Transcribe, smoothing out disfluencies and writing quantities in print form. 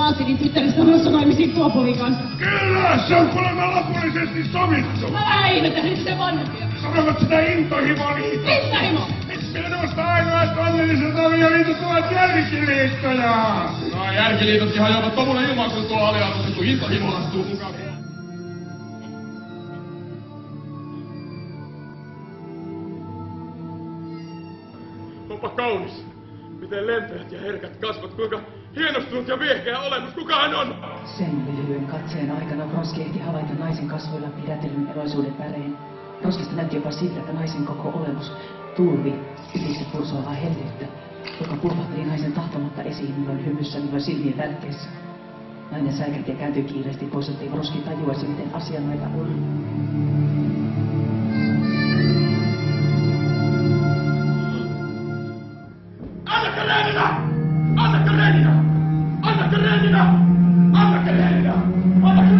Valttinin tyttärestä menossa naimisiin Tuopolin kanssa. Kyllä, se on kuulemma lopullisesti sovittu. Mä vähän ihmetelin sen vanhempia. Sanovat sitä intohimoliitto. Intohimo? Minusta ainoat onnelliset avioliitot ovat järkiliittoja. No järkiliitotkin hajoavat komunen ilman, kun tuo aliarvostettu intohimo astuu mukaan. Onpa kaunis. Miten lempeät ja herkät kasvot, kuinka hienostunut ja viehkeä olemus, kuka hän on? Sen lyhyen katseen aikana Bronski ehti havaita naisen kasvoilla pidätellyn eloisuuden värein. Bronskista näytti jopa siltä, että naisen koko olemus turvi ylitse pursoavaa hellyyttä, joka pulpahteli naisen tahtomatta esiin milloin hymyssä, milloin silmien tärkeissä. Nainen säikähti ja kääntyi kiireesti pois, ettei Bronski tajuaisi, miten asianlaita oli. Anna Karenina! Anna Karenina! Anna Karenina! Anna Karenina! Anna Karenina!